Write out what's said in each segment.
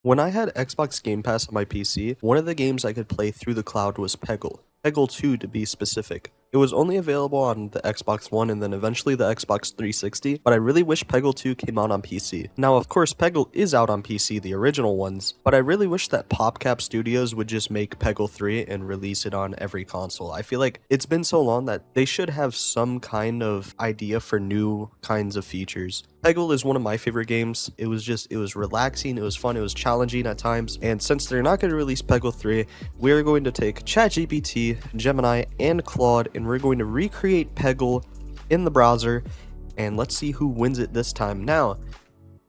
When I had Xbox Game Pass on my PC, one of the games I could play through the cloud was Peggle. Peggle 2 to be specific. It was only available on the Xbox One and then eventually the Xbox 360, but I really wish Peggle 2 came out on PC. Now, of course, Peggle is out on PC, the original ones, but I really wish that PopCap Studios would just make Peggle 3 and release it on every console. I feel like it's been so long that they should have some kind of idea for new kinds of features. Peggle is one of my favorite games. It was relaxing, it was fun, it was challenging at times, and since they're not going to release Peggle 3, we're going to take ChatGPT, Gemini, and Claude, and we're going to recreate Peggle in the browser, and let's see who wins it this time. Now,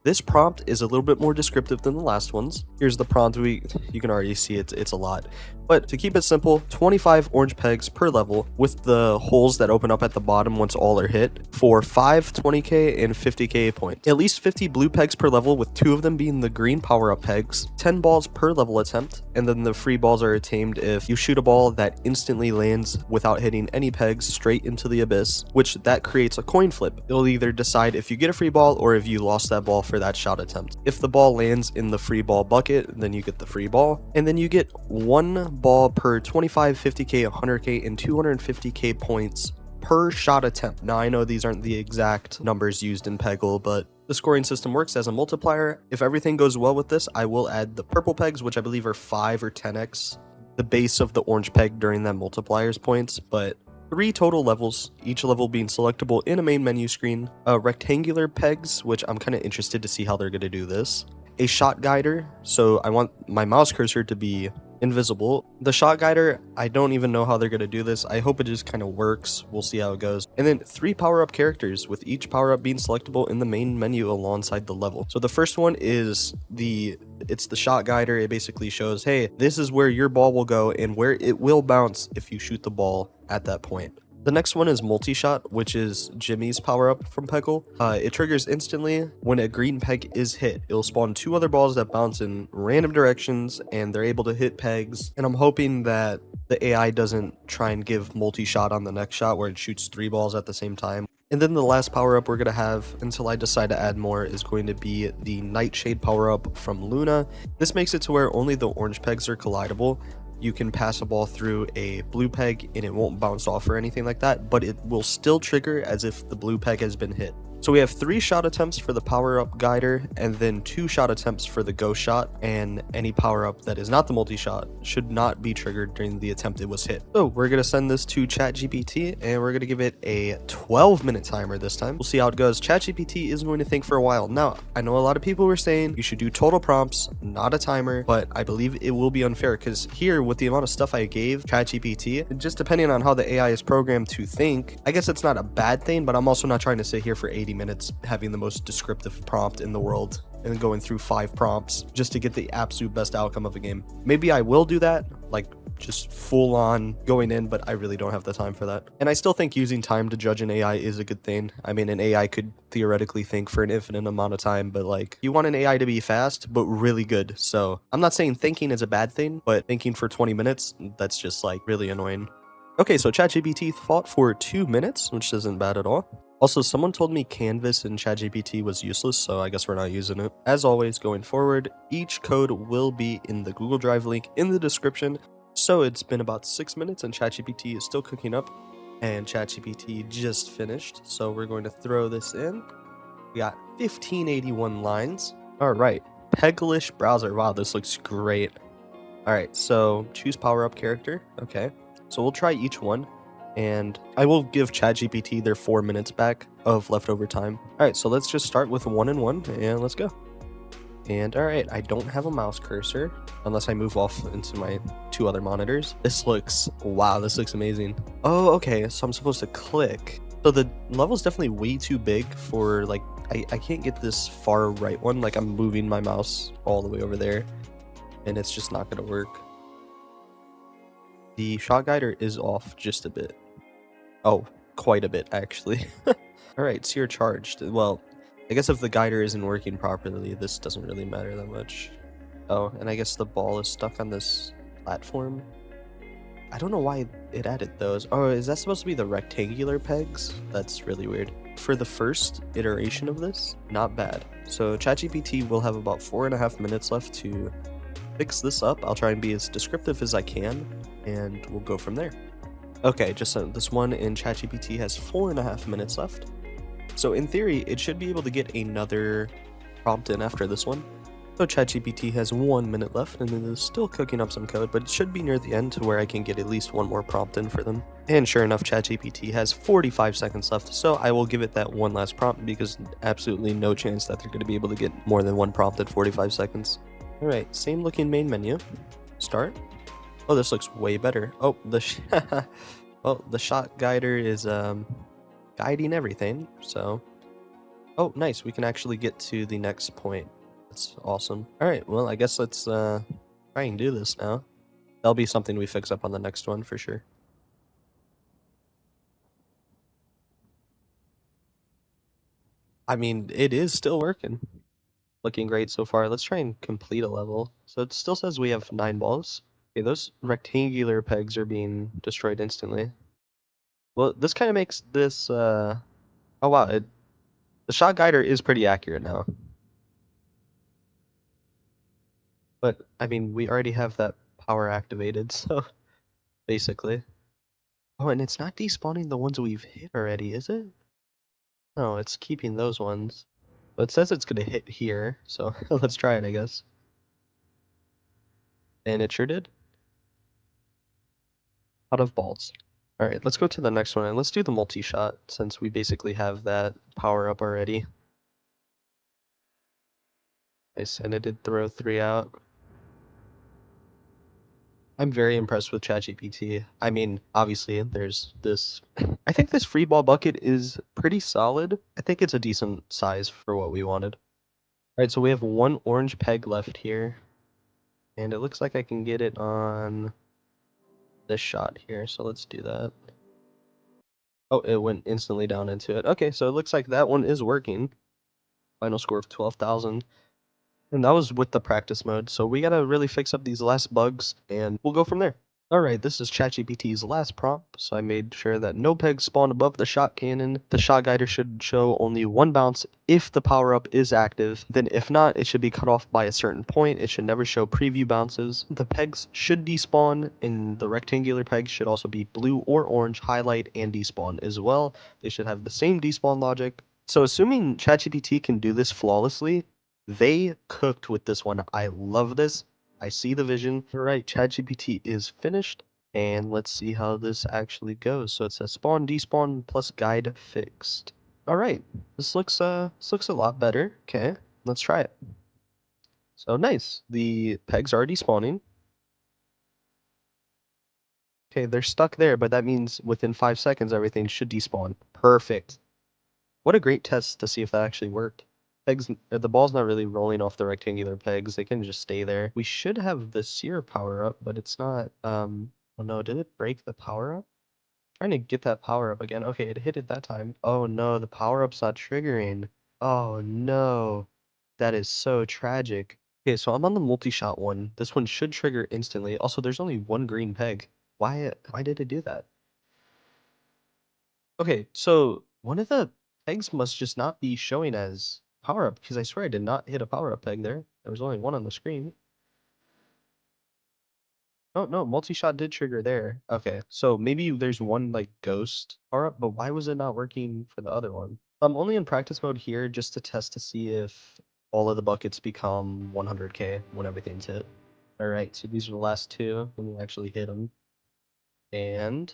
this prompt is a little bit more descriptive than the last ones. Here's the prompt. You can already see it's a lot. But to keep it simple, 25 orange pegs per level with the holes that open up at the bottom once all are hit for 5 20k and 50k points. At least 50 blue pegs per level with 2 of them being the green power-up pegs. 10 balls per level attempt, and then the free balls are attained if you shoot a ball that instantly lands without hitting any pegs straight into the abyss, which that creates a coin flip. It'll either decide if you get a free ball or if you lost that ball for that shot attempt. If the ball lands in the free ball bucket, then you get the free ball, and then you get 1 ball per 25, 50k, 100k, and 250k points per shot attempt. Now, I know these aren't the exact numbers used in Peggle, but the scoring system works as a multiplier. If everything goes well with this, I will add the purple pegs, which I believe are 5 or 10x the base of the orange peg during that multiplier's points, but 3 total levels, each level being selectable in a main menu screen, rectangular pegs, which I'm kind of interested to see how they're going to do this, a shot guider, so I want my mouse cursor to be invisible. The shot guider, I don't even know how they're going to do this. I hope it just kind of works. We'll see how it goes. And then 3 power-up characters, with each power-up being selectable in the main menu alongside the level. So the first one is it's the shot guider. It basically shows, hey, this is where your ball will go and where it will bounce if you shoot the ball at that point. The next one is multi-shot, which is Jimmy's power-up from Peggle. It triggers instantly when a green peg is hit. It'll spawn 2 other balls that bounce in random directions, and they're able to hit pegs. And I'm hoping that the AI doesn't try and give multi-shot on the next shot where it shoots 3 balls at the same time. And then the last power-up we're going to have, until I decide to add more, is going to be the Nightshade power-up from Luna. This makes it to where only the orange pegs are collidable. You can pass a ball through a blue peg and it won't bounce off or anything like that, but it will still trigger as if the blue peg has been hit. So we have 3 shot attempts for the power-up guider, and then 2 shot attempts for the ghost shot, and any power-up that is not the multi-shot should not be triggered during the attempt it was hit. So we're going to send this to ChatGPT, and we're going to give it a 12-minute timer this time. We'll see how it goes. ChatGPT is going to think for a while. Now, I know a lot of people were saying you should do total prompts, not a timer, but I believe it will be unfair, because here, with the amount of stuff I gave ChatGPT, just depending on how the AI is programmed to think, I guess it's not a bad thing, but I'm also not trying to sit here for 80 minutes having the most descriptive prompt in the world and going through 5 prompts just to get the absolute best outcome of a game. Maybe I will do that, like just full on going in, but I really don't have the time for that. And I still think using time to judge an AI is a good thing. I mean, an AI could theoretically think for an infinite amount of time, but like, you want an AI to be fast, but really good. So I'm not saying thinking is a bad thing, but thinking for 20 minutes, that's just like really annoying. Okay, so ChatGPT thought for 2 minutes, which isn't bad at all. Also, someone told me Canvas in ChatGPT was useless, so I guess we're not using it. As always, going forward, each code will be in the Google Drive link in the description. So it's been about 6 minutes and ChatGPT is still cooking up, and ChatGPT just finished. So we're going to throw this in. We got 1581 lines. All right, Pegglish browser. Wow, this looks great. All right, so choose power-up character. Okay, so we'll try each one. And I will give ChatGPT their 4 minutes back of leftover time. All right, so let's just start with 1 and 1, and let's go. And all right, I don't have a mouse cursor unless I move off into my 2 other monitors. Wow, this looks amazing. Oh, okay, so I'm supposed to click. So the level's definitely way too big for, like, I can't get this far right one. Like, I'm moving my mouse all the way over there, and it's just not gonna work. The shot guider is off just a bit. Oh, quite a bit, actually. Alright, so you're charged. Well, I guess if the guider isn't working properly, this doesn't really matter that much. Oh, and I guess the ball is stuck on this platform. I don't know why it added those. Oh, is that supposed to be the rectangular pegs? That's really weird. for the first iteration of this, not bad. So ChatGPT will have about 4.5 minutes left to fix this up. I'll try and be as descriptive as I can, and we'll go from there. Okay, just this one in ChatGPT has 4.5 minutes left. So in theory, it should be able to get another prompt in after this one. So ChatGPT has 1 minute left, and it is still cooking up some code, but it should be near the end to where I can get at least one more prompt in for them. And sure enough, ChatGPT has 45 seconds left, so I will give it that one last prompt because absolutely no chance that they're going to be able to get more than one prompt at 45 seconds. Alright, same looking main menu. Start. Oh, this looks way better. Oh, the shot guider is guiding everything, so... Oh, nice, we can actually get to the next point. That's awesome. Alright, well, I guess let's try and do this now. That'll be something we fix up on the next one for sure. I mean, it is still working. Looking great so far. Let's try and complete a level. So it still says we have 9 balls. Okay, those rectangular pegs are being destroyed instantly. Well, this kind of makes this, oh wow, the shot guider is pretty accurate now. But, I mean, we already have that power activated, so, basically. Oh, and it's not despawning the ones we've hit already, is it? No, it's keeping those ones. But it says it's gonna hit here, so let's try it, I guess. And it sure did. Out of balls. Alright, let's go to the next one, and let's do the multi-shot, since we basically have that power up already. Nice, and it did throw 3 out. I'm very impressed with ChatGPT. I mean, obviously, there's this... I think this free ball bucket is pretty solid. I think it's a decent size for what we wanted. Alright, so we have one orange peg left here. And it looks like I can get it on this shot here, so let's do that. Oh, it went instantly down into it. Okay, so it looks like that one is working. Final score of 12,000. And that was with the practice mode, so we gotta really fix up these last bugs, and we'll go from there. Alright, this is ChatGPT's last prompt, so I made sure that no pegs spawn above the shot cannon. The shot guider should show only one bounce if the power-up is active. Then if not, it should be cut off by a certain point. It should never show preview bounces. The pegs should despawn, and the rectangular pegs should also be blue or orange, highlight, and despawn as well. They should have the same despawn logic. So assuming ChatGPT can do this flawlessly, they cooked with this one. I love this. I see the vision. Alright, ChatGPT is finished. And let's see how this actually goes. So it says spawn, despawn, plus guide fixed. Alright, this looks a lot better. Okay, let's try it. So nice. The pegs are despawning. Okay, they're stuck there, but that means within 5 seconds everything should despawn. Perfect. What a great test to see if that actually worked. The ball's not really rolling off the rectangular pegs. They can just stay there. We should have the sear power up, but it's not. Oh no, did it break the power up? Trying to get that power up again. Okay, it hit it that time. Oh no, the power up's not triggering. Oh no, that is so tragic. Okay, so I'm on the multi-shot one. This one should trigger instantly. Also, there's only one green peg. Why did it do that? Okay, so one of the pegs must just not be showing as power up because I swear I did not hit a power up peg there. There was only one on the screen. Oh no, multi-shot did trigger there. Okay, so maybe there's one like ghost power up, but why was it not working for the other one? I'm only in practice mode here just to test to see if all of the buckets become 100k when everything's hit. Alright, so these are the last two when we actually hit them. And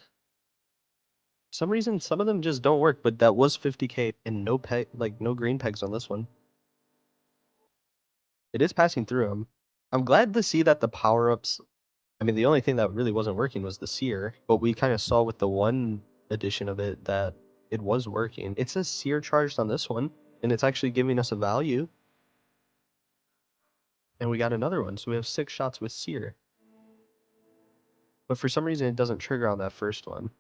some reason some of them just don't work, but that was 50k and no peg, like no green pegs on this one. It is passing through them. I'm glad to see that the power-ups, I mean, the only thing that really wasn't working was the sear, but we kind of saw with the one edition of it that it was working. It says sear charged on this one, and it's actually giving us a value. And we got another one, so we have 6 shots with sear. But for some reason, it doesn't trigger on that first one.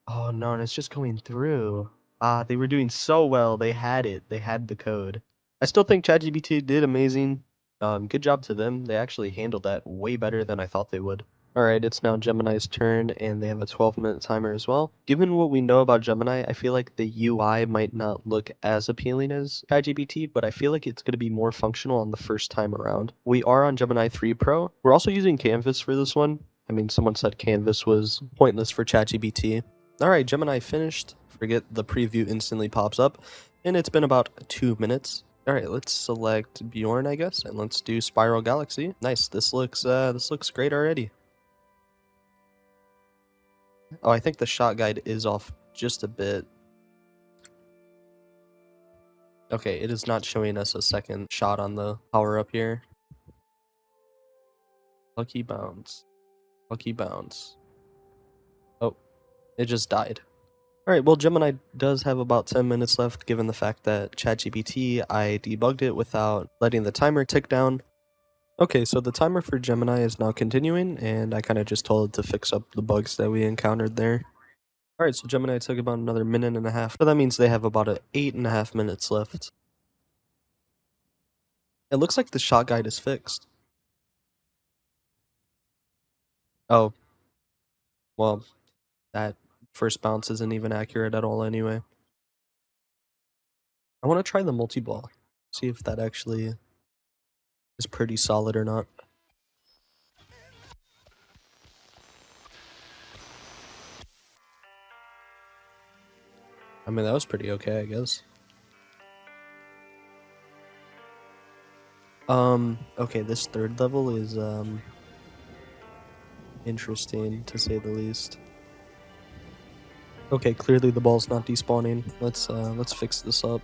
Oh no, and it's just going through. Ah, they were doing so well. They had it. They had the code. I still think ChatGPT did amazing. Good job to them. They actually handled that way better than I thought they would. Alright, it's now Gemini's turn, and they have a 12-minute timer as well. Given what we know about Gemini, I feel like the UI might not look as appealing as ChatGPT, but I feel like it's going to be more functional on the first time around. We are on Gemini 3 Pro. We're also using Canvas for this one. I mean, someone said Canvas was pointless for ChatGPT. Alright, Gemini finished. Forget the preview instantly pops up, and it's been about 2 minutes. Alright, let's select Bjorn, I guess, and let's do Spiral Galaxy. Nice, this looks great already. Oh, I think the shot guide is off just a bit. Okay, it is not showing us a second shot on the power up here. Lucky bounce. Lucky bounce. Oh, it just died. Alright, well, Gemini does have about 10 minutes left, given the fact that ChatGPT, I debugged it without letting the timer tick down. Okay, so the timer for Gemini is now continuing, and I kind of just told it to fix up the bugs that we encountered there. Alright, so Gemini took about another minute and a half, so that means they have about 8.5 minutes left. It looks like the shot guide is fixed. Oh, well, that first bounce isn't even accurate at all anyway. I want to try the multi-ball, see if that actually is pretty solid or not. I mean, that was pretty okay, I guess. Okay, this third level is, interesting, to say the least. Okay, clearly the ball's not despawning. Let's fix this up.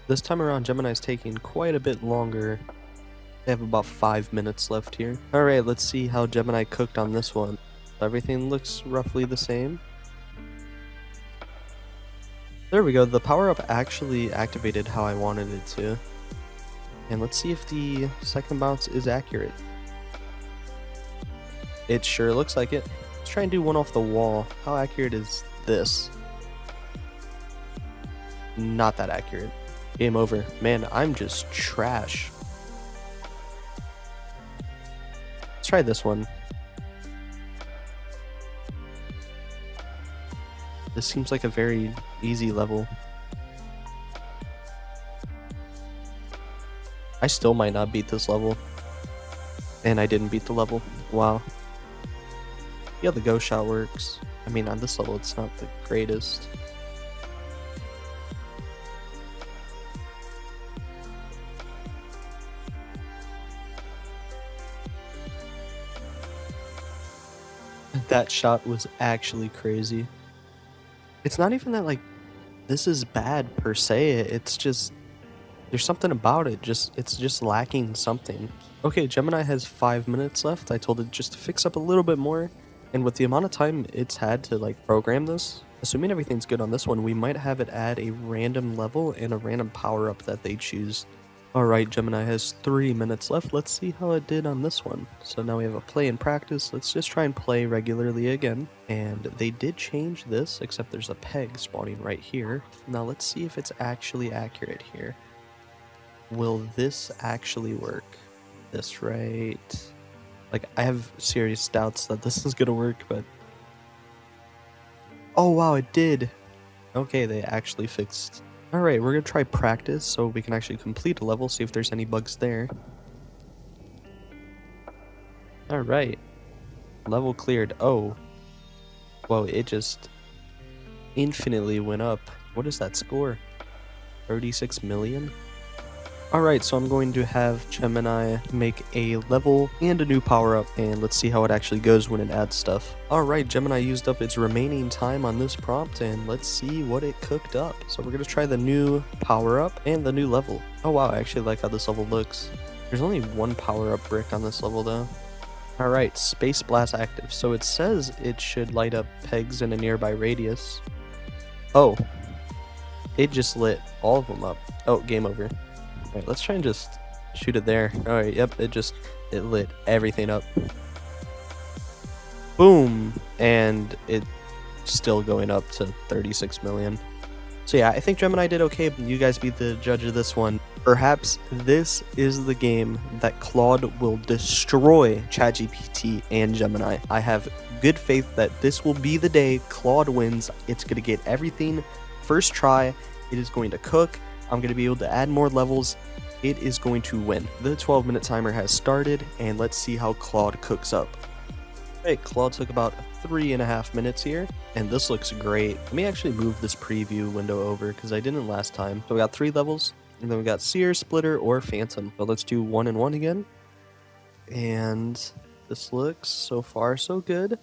This time around, Gemini's taking quite a bit longer. They have about 5 minutes left here. Alright, let's see how Gemini cooked on this one. Everything looks roughly the same. There we go, the power-up actually activated how I wanted it to. And let's see if the second bounce is accurate. It sure looks like it. Let's try and do one off the wall. How accurate is this? Not that accurate. Game over. Man, I'm just trash. Let's try this one. This seems like a very easy level. I still might not beat this level. And I didn't beat the level. Wow. Yeah, the go shot works. I mean, on this level, it's not the greatest. That shot was actually crazy. It's not even that, like, this is bad per se. It's just, there's something about it. It's just lacking something. Okay, Gemini has 5 minutes left. I told it just to fix up a little bit more. And with the amount of time it's had to, like, program this, assuming everything's good on this one, we might have it add a random level and a random power-up that they choose. Alright, Gemini has 3 minutes left. Let's see how it did on this one. So now we have a play and practice. Let's just try and play regularly again. And they did change this, except there's a peg spawning right here. Now let's see if it's actually accurate here. Will this actually work? This right? Like, I have serious doubts that this is gonna work, but... Oh wow, it did! Okay, they actually fixed... Alright, we're gonna try practice so we can actually complete a level, see if there's any bugs there. Alright. Level cleared. Oh. Whoa, it just infinitely went up. What is that score? 36 million? Alright, so I'm going to have Gemini make a level and a new power-up, and let's see how it actually goes when it adds stuff. Alright, Gemini used up its remaining time on this prompt, and let's see what it cooked up. So we're going to try the new power-up and the new level. Oh wow, I actually like how this level looks. There's only one power-up brick on this level though. Alright, Space Blast active. So it says it should light up pegs in a nearby radius. Oh. It just lit all of them up. Oh, game over. Alright, let's try and just shoot it there. Alright, yep, it lit everything up. Boom! And it's still going up to 36 million. So yeah, I think Gemini did okay. You guys be the judge of this one. Perhaps this is the game that Claude will destroy ChatGPT and Gemini. I have good faith that this will be the day Claude wins. It's going to get everything first try. It is going to cook. I'm going to be able to add more levels. It is going to win. The 12-minute timer has started, and let's see how Claude cooks up. Hey, Claude took about 3.5 minutes here, and this looks great. Let me actually move this preview window over because I didn't last time. So we got 3 levels. And then we got Seer, Splitter, or Phantom. So let's do 1 and 1 again. And this looks so far so good.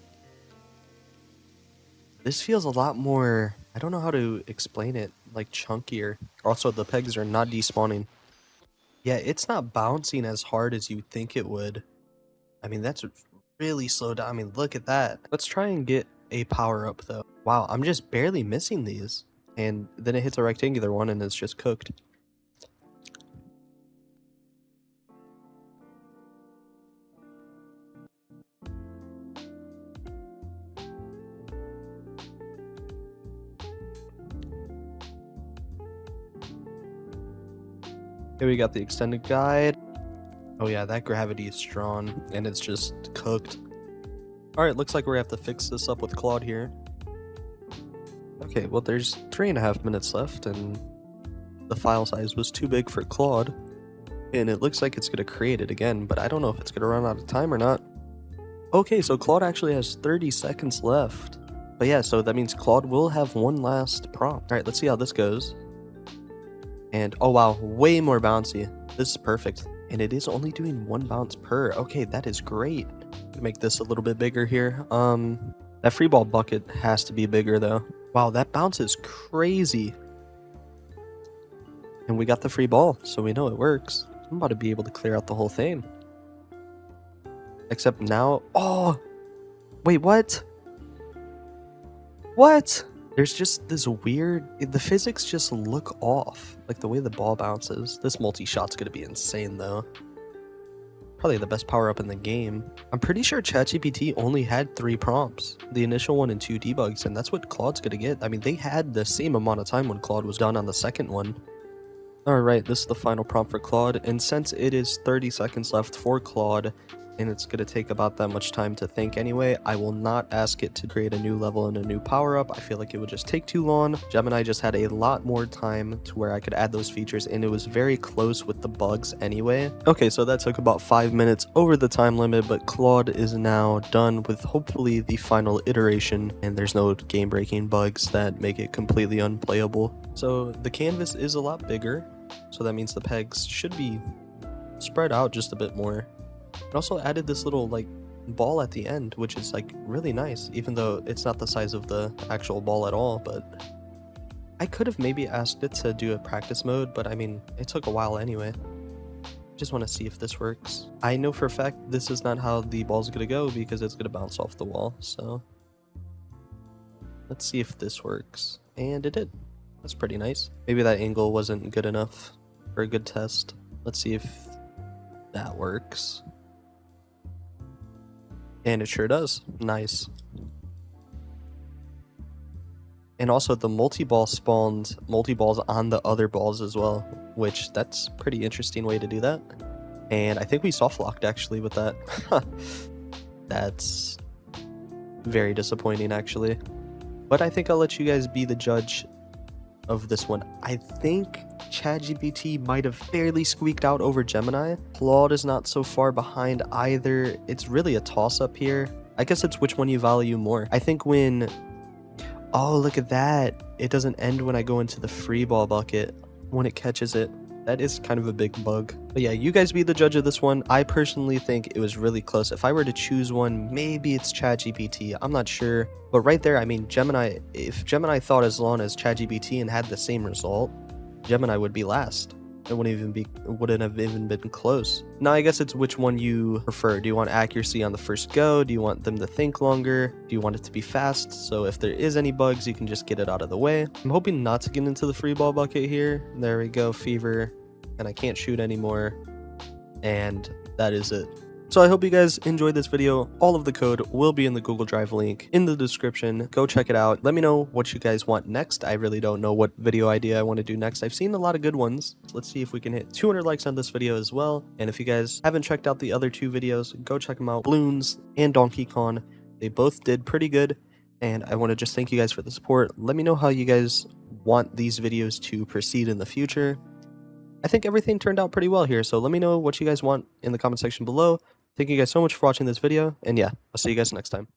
This feels a lot more, I don't know how to explain it, like chunkier. Also, the pegs are not despawning. Yeah, it's not bouncing as hard as you'd think it would. I mean, that's really slow down. I mean, look at that. Let's try and get a power up though. Wow, I'm just barely missing these. And then it hits a rectangular one and it's just cooked. Here we got the extended guide. Oh yeah, that gravity is strong, and it's just cooked. Alright, looks like we're gonna have to fix this up with Claude here. Okay, well there's 3.5 minutes left, and the file size was too big for Claude. And it looks like it's gonna create it again, but I don't know if it's gonna run out of time or not. Okay, so Claude actually has 30 seconds left. But yeah, so that means Claude will have one last prompt. Alright, let's see how this goes. And oh wow, way more bouncy. This is perfect. And it is only doing 1 bounce per. Okay, that is great. Make this a little bit bigger here. That free ball bucket has to be bigger though. Wow, that bounce is crazy. And we got the free ball, so we know it works. I'm about to be able to clear out the whole thing. Except now, oh, wait, what? What? There's just this weird, the physics just look off, like the way the ball bounces. This multi-shot's gonna be insane though. Probably the best power-up in the game. I'm pretty sure ChatGPT only had 3 prompts. The initial one and 2 debugs, and that's what Claude's gonna get. I mean, they had the same amount of time when Claude was done on the second one. Alright, this is the final prompt for Claude, and since it is 30 seconds left for Claude, and it's going to take about that much time to think anyway, I will not ask it to create a new level and a new power-up. I feel like it would just take too long. Gemini just had a lot more time to where I could add those features, and it was very close with the bugs anyway. Okay, so that took about 5 minutes over the time limit, but Claude is now done with hopefully the final iteration, and there's no game-breaking bugs that make it completely unplayable. So the canvas is a lot bigger, so that means the pegs should be spread out just a bit more. It also added this little like ball at the end, which is like really nice, even though it's not the size of the actual ball at all. But I could have maybe asked it to do a practice mode, but I mean, it took a while anyway. Just want to see if this works. I know for a fact this is not how the ball's gonna go because it's gonna bounce off the wall. So let's see if this works. And it did. That's pretty nice. Maybe that angle wasn't good enough for a good test. Let's see if that works. And it sure does. Nice. And also the multi-ball spawned multi-balls on the other balls as well, which that's pretty interesting way to do that. And I think we soft locked actually with that. That's very disappointing actually. But I think I'll let you guys be the judge of this one. I think ChatGPT might have barely squeaked out over Gemini. Claude is not so far behind either. It's really a toss-up here. I guess it's which one you value more. I think when... Oh, look at that. It doesn't end when I go into the free ball bucket when it catches it. That is kind of a big bug. But yeah, you guys be the judge of this one. I personally think it was really close. If I were to choose one, maybe it's ChatGPT. I'm not sure. But right there, I mean, Gemini, if Gemini thought as long as ChatGPT and had the same result, Gemini would be last. It wouldn't have even been close. Now I guess it's which one you prefer. Do you want accuracy on the first go? Do you want them to think longer? Do you want it to be fast? So if there is any bugs, you can just get it out of the way. I'm hoping not to get into the free ball bucket here. There we go, fever. And I can't shoot anymore. And that is it. So I hope you guys enjoyed this video. All of the code will be in the Google Drive link in the description. Go check it out. Let me know what you guys want next. I really don't know what video idea I want to do next. I've seen a lot of good ones. Let's see if we can hit 200 likes on this video as well. And if you guys haven't checked out the other 2 videos, go check them out. Bloons and Donkey Kong. They both did pretty good. And I want to just thank you guys for the support. Let me know how you guys want these videos to proceed in the future. I think everything turned out pretty well here, so let me know what you guys want in the comment section below. Thank you guys so much for watching this video, and yeah, I'll see you guys next time.